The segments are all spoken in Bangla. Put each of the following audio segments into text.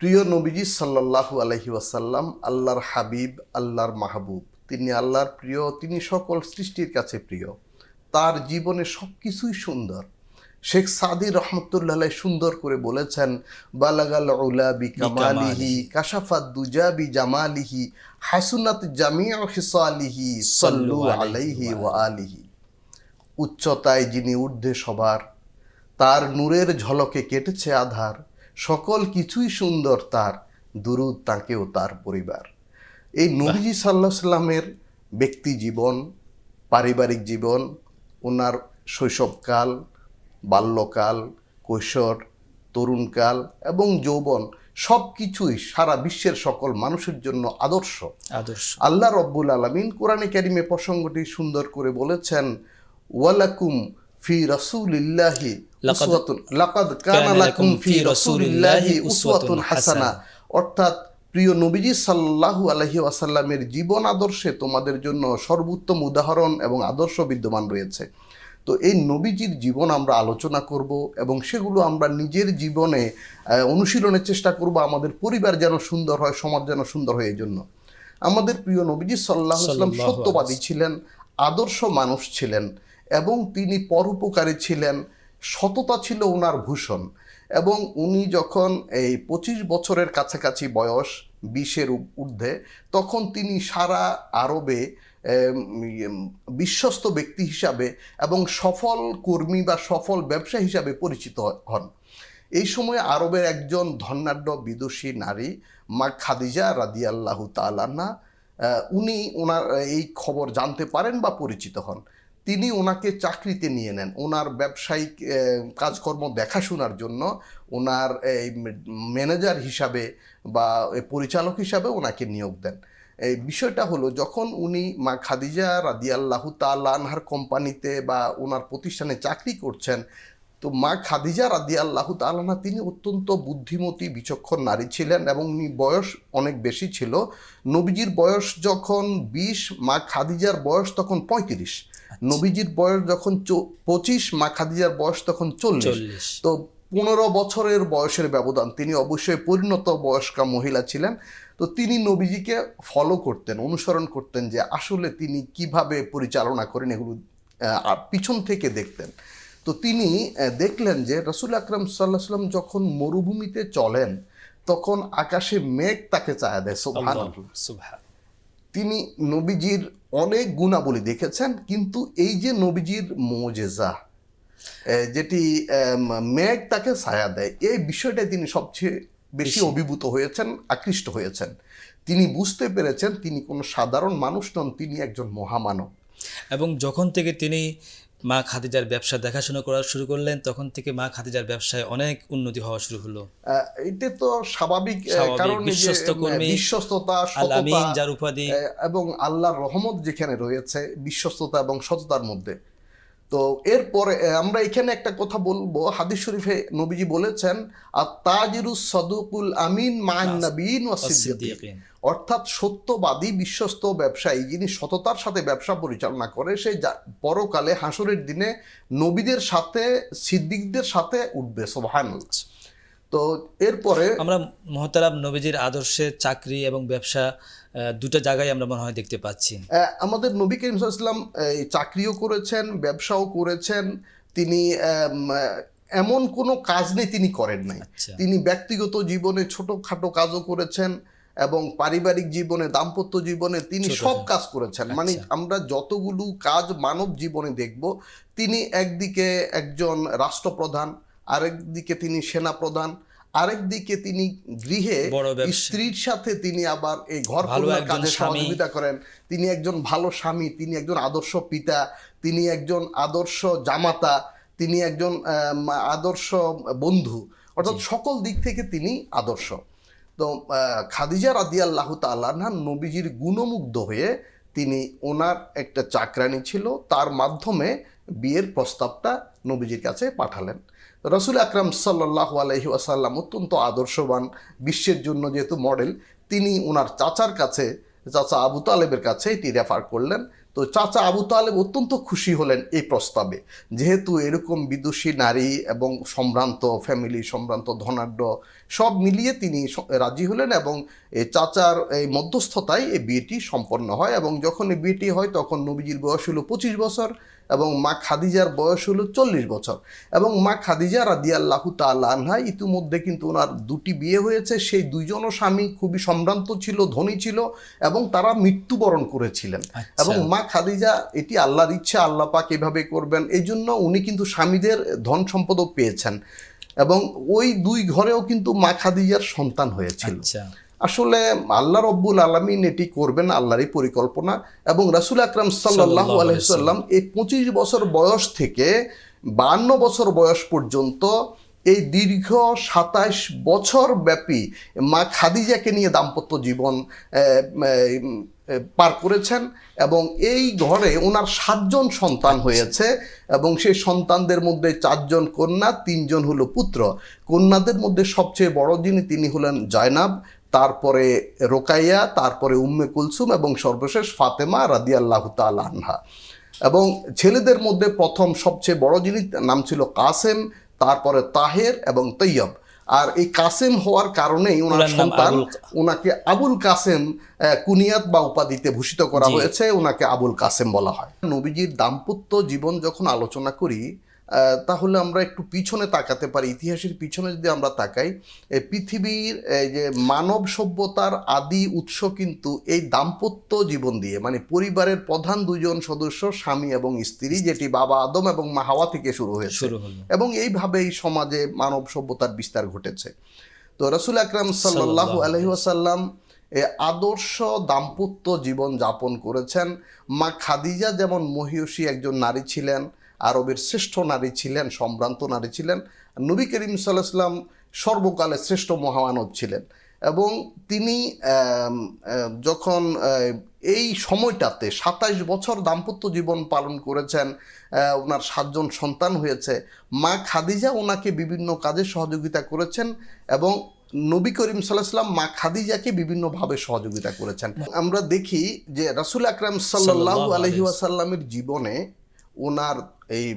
প্রিয় নবীজি সাল্লাল্লাহু আলাইহি ওয়াসাল্লাম আল্লাহর হাবিব, আল্লাহর মাহবুব। তিনি আল্লাহর প্রিয়, তিনি সকল সৃষ্টির কাছে প্রিয়। তার জীবনে সব কিছুই সুন্দর। শেখ সাদি রহমতুল্লাহ আলাইহি সুন্দর করে বলেছেন, বালাগাল উলা বি কামালিহি কাশাফাদ দুজা বি জামালিহি হাসুনাত জামিউ খিসালিহি সাল্লু আলাইহি ওয়া আলিহি। উচ্চতায় যিনি ঊর্ধ্বে সবার, তার নূরের ঝলকে কেটেছে আধার, সকল কিছুই সুন্দর তার, দুরুদ তাঁকেও তার পরিবার। এই নবীজি সাল্লাহ সাল্লামের ব্যক্তি জীবন, পারিবারিক জীবন, ওনার শৈশবকাল, বাল্যকাল, কৈশোর, তরুণকাল এবং যৌবন সব কিছুই সারা বিশ্বের সকল মানুষের জন্য আদর্শ। আল্লাহ রব্বুল আলামিন কোরআনে কারিমে প্রসঙ্গটি সুন্দর করে বলেছেন, ওয়ালাকুম ফি রাসূলিল্লাহি উসওয়াতুন লাকাদ কানা লাকুম ফি রাসূলিল্লাহি উসওয়াতুন হাসানা। অর্থাৎ প্রিয় নবীজি সাল্লাল্লাহু আলাইহি ওয়াসাল্লামের জীবন আদর্শে তোমাদের জন্য সর্বোত্তম উদাহরণ এবং আদর্শ বিদ্যমান রয়েছে। তো এই নবীজির জীবন আমরা আলোচনা করব এবং সেগুলো আমরা নিজের জীবনে অনুশীলনের চেষ্টা করব, আমাদের পরিবার যেন সুন্দর হয়, সমাজ যেন সুন্দর হয়। এই জন্য আমাদের প্রিয় নবীজি সাল্লাল্লাহু আলাইহি ওয়াসাল্লাম সত্যবাদী ছিলেন, আদর্শ মানুষ ছিলেন এবং তিনি পরোপকারী ছিলেন। সততা ছিল ওনার ভূষণ। এবং উনি যখন এই 25 বছরের কাছাকাছি বয়স, 20-এর ঊর্ধ্বে, তখন তিনি সারা আরবে বিশ্বস্ত ব্যক্তি হিসাবে এবং সফল কর্মী বা সফল ব্যবসা হিসাবে পরিচিত হন। এই সময় আরবের একজন ধনাঢ্য বিদুষী নারী মা খাদিজা রাদিয়াল্লাহু তাআলা আনহা, উনি ওনার এই খবর জানতে পারেন বা পরিচিত হন। তিনি ওনাকে চাকরিতে নিয়ে নেন, ওনার ব্যবসায়িক কাজকর্ম দেখাশোনার জন্য ওনার এই ম্যানেজার হিসাবে বা পরিচালক হিসাবে ওনাকে নিয়োগ দেন। এই বিষয়টা হলো, যখন উনি মা খাদিজা রাদিয়াল্লাহু তাআলা আনহার কোম্পানিতে বা ওনার প্রতিষ্ঠানে চাকরি করছেন, তো মা খাদিজা রাদিয়াল্লাহু তাআলা আনহা তিনি অত্যন্ত বুদ্ধিমতী, বিচক্ষণ নারী ছিলেন এবং উনি বয়স অনেক বেশি ছিল। নবীজির বয়স যখন 20, মা খাদিজার বয়স তখন 35। নবীজির বয়স যখন 25, মা খাদিজার বয়স তখন 40। তো 15 বছরের বয়সের ব্যবধান। তিনি অবশ্যই পরিণত বয়স্কা মহিলা ছিলেন। তো তিনি নবীজিকে ফলো করতেন, অনুসরণ করতেন যে আসলে তিনি কিভাবে পরিচালনা করেন, এগুলো পিছন থেকে দেখতেন। তো তিনি দেখলেন যে রাসূল আকরাম সাল্লাল্লাহু আলাইহি ওয়াসাল্লাম যখন মরুভূমিতে চলেন, তখন আকাশে মেঘ তাকে ছায়া দেয়। সুবহানাল্লাহ। তিনি নবীজির অনেক গুণাবলী দেখেছেন, কিন্তু এই যে নবীজির মুজিজা, যেটি মেঘ তাকে ছায়া দেয়, এই বিষয়টাই তিনি সবচেয়ে বেশি অভিভূত হয়েছেন, আকৃষ্ট হয়েছেন। তিনি বুঝতে পেরেছেন তিনি কোনো সাধারণ মানুষ নন, তিনি একজন মহামানব। এবং যখন থেকে তিনি মা খাদিজার ব্যবসা দেখাশোনা করা শুরু করলেন, তখন থেকে মা খাদিজার ব্যবসায় অনেক উন্নতি হওয়া শুরু হলো। এটা তো স্বাভাবিক, কারণ বিশ্বস্ততা, সততা যার উপাধি এবং আল্লাহর রহমত যেখানে রয়েছে বিশ্বস্ততা এবং সততার মধ্যে। তো এরপরে আমরা এখানে একটা কথা বলবো, হাদিস শরীফে নবীজি বলেছেন, আত-তাজিরুস সাদুকুল আমিন মা'আন নাবিয়িন ওয়াস সিদ্দিকিন। অর্থাৎ সত্যবাদী, বিশ্বস্ত ব্যবসায়ী যিনি সততার সাথে ব্যবসা পরিচালনা করে, সে পরকালে হাসরের দিনে নবীদের সাথে, সিদ্দিকদের সাথে উঠবে। সুবহানাল্লাহ। তো এরপরে আমরা মুহতারাম নবীজির আদর্শে চাকরি এবং ব্যবসা দুটো জায়গায় আমরা মনে হয় দেখতে পাচ্ছি। আমাদের নবী করিম সাল্লাল্লাহু আলাইহি ওয়াসাল্লাম চাকরিও করেছেন, ব্যবসাও করেছেন। তিনি এমন কোনো কাজ নেই তিনি করেন নাই। তিনি ব্যক্তিগত জীবনে ছোটখাটো কাজও করেছেন এবং পারিবারিক জীবনে, দাম্পত্য জীবনে তিনি সব কাজ করেছেন। মানে আমরা যতগুলো কাজ মানব জীবনে দেখব, তিনি একদিকে একজন রাষ্ট্রপ্রধান, আরেকদিকে তিনি সেনাপ্রধান, আরেকদিকে তিনি গৃহে স্ত্রীর সাথে তিনি আবার এই ঘর করার কাজে সহযোগিতা করেন। তিনি একজন ভালো স্বামী, তিনি একজন আদর্শ পিতা, তিনি একজন আদর্শ জামাতা, তিনি একজন আদর্শ বন্ধু। অর্থাৎ সকল দিক থেকে তিনি আদর্শ। তো খাদিজা রাদিয়াল্লাহু তাআলা আনহা নবীজির গুণমুগ্ধ হয়ে তিনি ওনার একটা চাকরানি ছিল, তার মাধ্যমে বিয়ের প্রস্তাবটা নবীজির কাছে পাঠালেন। রাসূল আকরাম সাল্লাল্লাহু আলাইহি ওয়াসাল্লাম অত্যন্ত আদর্শবান, বিশ্বের জন্য যেহেতু মডেল, তিনি ওনার চাচার কাছে, চাচা আবু তালেবের কাছে এটি রেফার করলেন। তো চাচা আবু তালেব অত্যন্ত খুশি হলেন এই প্রস্তাবে, যেহেতু এরকম বিদুষী নারী এবং সম্ভ্রান্ত ফ্যামিলি, সম্ভ্রান্ত ধনাঢ্য সব মিলিয়ে তিনি রাজি হলেন, এবং এই চাচার এই মধ্যস্থতায় এই বিয়েটি সম্পন্ন হয়। এবং যখন এই বিয়েটি হয় তখন নবীজির বয়স হলো 25 বছর এবং মা খাদিজার বয়স হলো 40 বছর। এবং মা খাদিজা রাদিয়াল্লাহু তাআলা আনহা ইতিমধ্যে কিন্তু ওনার দুটি বিয়ে হয়েছে। সেই দুইজনও স্বামী খুবই সম্ভ্রান্ত ছিল, ধনী ছিল, এবং তারা মৃত্যুবরণ করেছিলেন। এবং মা খাদিজা, এটি আল্লাহর ইচ্ছা, আল্লাহ পাক এভাবে করবেন, এই জন্য উনি কিন্তু স্বামীদের ধন সম্পদও পেয়েছেন। এবং ওই দুই ঘরেও কিন্তু মা খাদিজার সন্তান হয়েছিল। আসলে আল্লাহ রব্বুল আলামিন এটি করবেন, আল্লাহরই পরিকল্পনা। এবং রাসূল আকরাম সাল্লাল্লাহু আলাইহি ওয়াসাল্লাম এই 25 বছর বয়স থেকে 52 বছর বয়স পর্যন্ত এই দীর্ঘ 27 বছর ব্যাপী মা খাদিজাকে নিয়ে দাম্পত্য জীবন পার করেছেন। এবং এই ঘরে ওনার 7 জন সন্তান হয়েছে, এবং সেই সন্তানদের মধ্যে 4 জন কন্যা, 3 জন হলো পুত্র। কন্যাদের মধ্যে সবচেয়ে বড় তিনি হলেন জয়নাব, তারপরে রোকাইয়া, তারপরে উম্মে কুলসুম, এবং সর্বশেষ ফাতেমা রাদিয়াল্লাহু তাআলা আনহা। এবং ছেলেদের মধ্যে প্রথম সবচেয়ে বড় নাম ছিল কাসেম, তারপরে তাহের এবং তৈয়ব। আর এই কাসেম হওয়ার কারণেই ওনার সন্তান, ওনাকে আবুল কাসেম কুনিয়াত বা উপাধিতে ভূষিত করা হয়েছে, ওনাকে আবুল কাসেম বলা হয়। নবীজির দাম্পত্য জীবন যখন আলোচনা করি তাহলে আমরা একটু পিছনে তাকাতে পারি, ইতিহাসের পিছনে যদি আমরা তাকাই, পৃথিবীর যে মানব সভ্যতার আদি উৎস কিন্তু এই দাম্পত্য জীবন দিয়ে, মানে পরিবারের প্রধান 2 জন সদস্য স্বামী এবং স্ত্রী, যেটি বাবা আদম এবং মা হাওয়া থেকে শুরু হয়েছে, এবং এইভাবেই সমাজে মানব সভ্যতার বিস্তার ঘটেছে। তো রাসূল আকরাম সাল্লাল্লাহু আলাইহি ওয়াসাল্লাম আদর্শ দাম্পত্য জীবন যাপন করেছেন। মা খাদিজা যেমন মহিয়সী একজন নারী ছিলেন, আরবের শ্রেষ্ঠ নারী ছিলেন, সম্ভ্রান্ত নারী ছিলেন, নবী করিম সাল্লাল্লাহু আলাইহি ওয়াসাল্লাম সর্বকালের শ্রেষ্ঠ মহামানব ছিলেন। এবং তিনি যখন এই সময়টাতে 27 বছর দাম্পত্য জীবন পালন করেছেন, ওনার 7 জন সন্তান হয়েছে, মা খাদিজা ওনাকে বিভিন্ন কাজে সহযোগিতা করেছেন, এবং নবী করিম সাল্লাল্লাহু আলাইহি ওয়াসাল্লাম মা খাদিজাকে বিভিন্নভাবে সহযোগিতা করেছেন। আমরা দেখি যে রাসূল আকরাম সাল্লাল্লাহু আলাইহি ওয়াসাল্লামের জীবনে, ওনার এই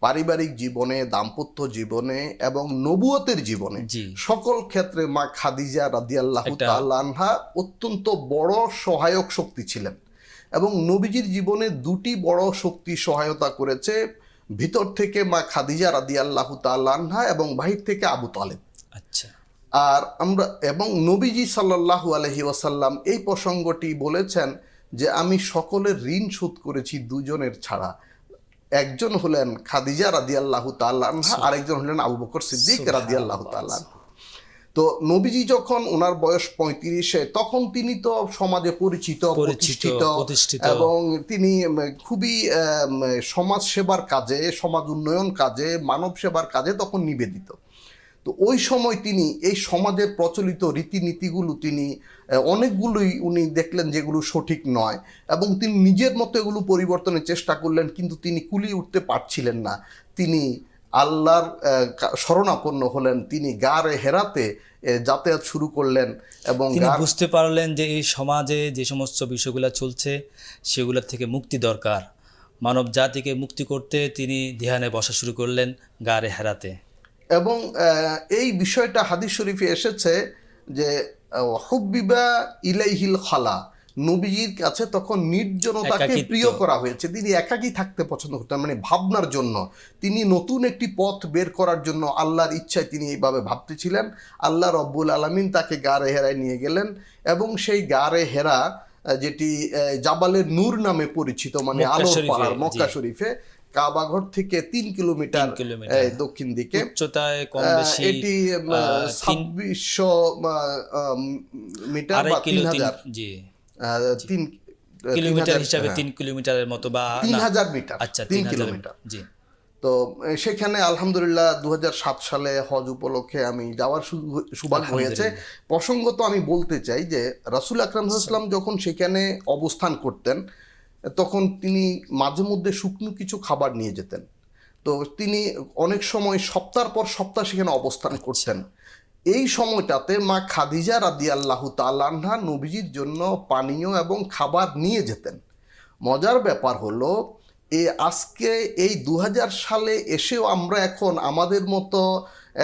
পারিবারিক জীবনে, দাম্পত্য জীবনে এবং নবুয়তের জীবনে সকল ক্ষেত্রে মা খাদিজা রাদিয়াল্লাহু তাআলা আনহা অত্যন্ত বড় সহায়ক শক্তি ছিলেন। এবং নবীজির জীবনে 2টি বড় শক্তি সহায়তা করেছে, ভিতর থেকে মা খাদিজা রাদিয়াল্লাহু তাআলা আনহা এবং বাহির থেকে আবু তালেব। আর আমরা, এবং নবীজি সাল্লাল্লাহু আলাইহি ওয়াসাল্লাম এই প্রসঙ্গটি বলেছেন যে আমি সকলের ঋণ শোধ করেছি 2 জনের ছাড়া। একজন হলেন খাদিজা রাদিয়াল্লাহু তাআলা আনহা, আরেকজন হলেন আবু বকর সিদ্দিক রাদিয়াল্লাহু তাআলা। তো নবীজি যখন ওনার বয়স 35, তখন তিনি তো সমাজে পরিচিত, প্রতিষ্ঠিত, এবং তিনি খুবই সমাজ সেবার কাজে, সমাজ উন্নয়ন কাজে, মানব সেবার কাজে তখন নিবেদিত। তো ওই সময় তিনি এই সমাজের প্রচলিত রীতিনীতিগুলো তিনি অনেকগুলোই উনি দেখলেন যেগুলো সঠিক নয়, এবং তিনি নিজের মতো এগুলো পরিবর্তনের চেষ্টা করলেন, কিন্তু তিনি কুলিয়ে উঠতে পারছিলেন না। তিনি আল্লাহর শরণাপন্ন হলেন, তিনি গারে হেরাতে যাতায়াত শুরু করলেন, এবং তিনি বুঝতে পারলেন যে এই সমাজে যে সমস্ত বিষয়গুলো চলছে সেগুলোর থেকে মুক্তি দরকার। মানব জাতিকে মুক্তি করতে তিনি ধ্যানে বসা শুরু করলেন গারে হেরাতে। এবং এই বিষয়টা হাদিস শরীফে এসেছে যে হুব্বিবা ইলাইহিল খালা, নবীজির কাছে তখন নির্জনতাকে প্রিয় করা হয়েছে। তিনি একাকী থাকতে পছন্দ করতেন, মানে ভাবনার জন্য, তিনি নতুন একটি পথ বের করার জন্য আল্লাহর ইচ্ছায় তিনি এইভাবে ভাবতেছিলেন। আল্লাহ রব্বুল আলামিন তাকে গারে হেরায় নিয়ে গেলেন, এবং সেই গারে হেরা, যেটি জাবালের নূর নামে পরিচিত, মানে আলোর পাহাড়, মক্কা শরীফে কাবাঘর থেকে 3 কিলোমিটার দক্ষিণ দিকে, উচ্চতায় কম বেশি এটি 2600 মিটার বা 3000 কিলোমিটার হিসাবে 3 কিলোমিটারের মতো, বা 3000 মিটার। আচ্ছা, 3 কিলোমিটার। তো সেখানে আলহামদুলিল্লাহ 2007 সালে হজ উপলক্ষে আমি যাওয়ার সৌভাগ্য হয়েছে। প্রসঙ্গত আমি বলতে চাই যে রাসূল আকরাম সাল্লাল্লাহু আলাইহি ওয়াসাল্লাম যখন সেখানে অবস্থান করতেন, তখন তিনি মাঝে মধ্যে শুকনো কিছু খাবার নিয়ে যেতেন। তো তিনি অনেক সময় সপ্তাহ পর সপ্তাহ সেখানে অবস্থান করতেন। এই সময়টাতে মা খাদিজা রাদিয়াল্লাহু তাআলা আনহা নবীজির জন্য পানীয় এবং খাবার নিয়ে যেতেন। মজার ব্যাপার হলো আজকে এই 2000 সালে এসেও আমরা এখন আমাদের মতো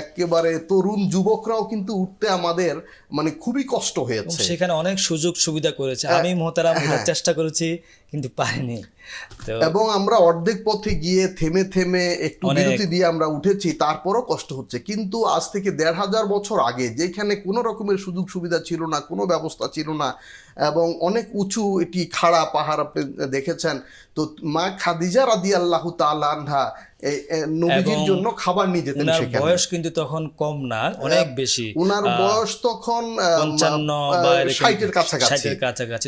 একেবারে তরুণ যুবকরাও কিন্তু উঠতে আমাদের মানে খুবই কষ্ট হয়েছে। সেখানে অনেক সুযোগ সুবিধা করেছে, আমি মোহতারাম এটার চেষ্টা করেছি কিন্তু পারিনি। তো এবং আমরা অর্ধেক পথে গিয়ে থেমে থেমে একটু বিরতি দিয়ে আমরা উঠেছি, তারপরও কষ্ট হচ্ছে। কিন্তু আজ থেকে 1500 বছর আগে যেখানে কোনো রকমের সুযোগ সুবিধা ছিল না, কোনো ব্যবস্থা ছিল না, এবং অনেক উঁচু এটি খাড়া পাহাড় আপনি দেখেছেন, তো মা খাদিজা রাদিয়াল্লাহু তাআলা আনহা নবীজির জন্য খাবার নিয়ে যেতেন। উনার সেখানে বয়স কিন্তু তখন কম না, অনেক বেশি, উনার বয়স তখন 55 বা 60-এর কাছাকাছি। 60-এর কাছাকাছি।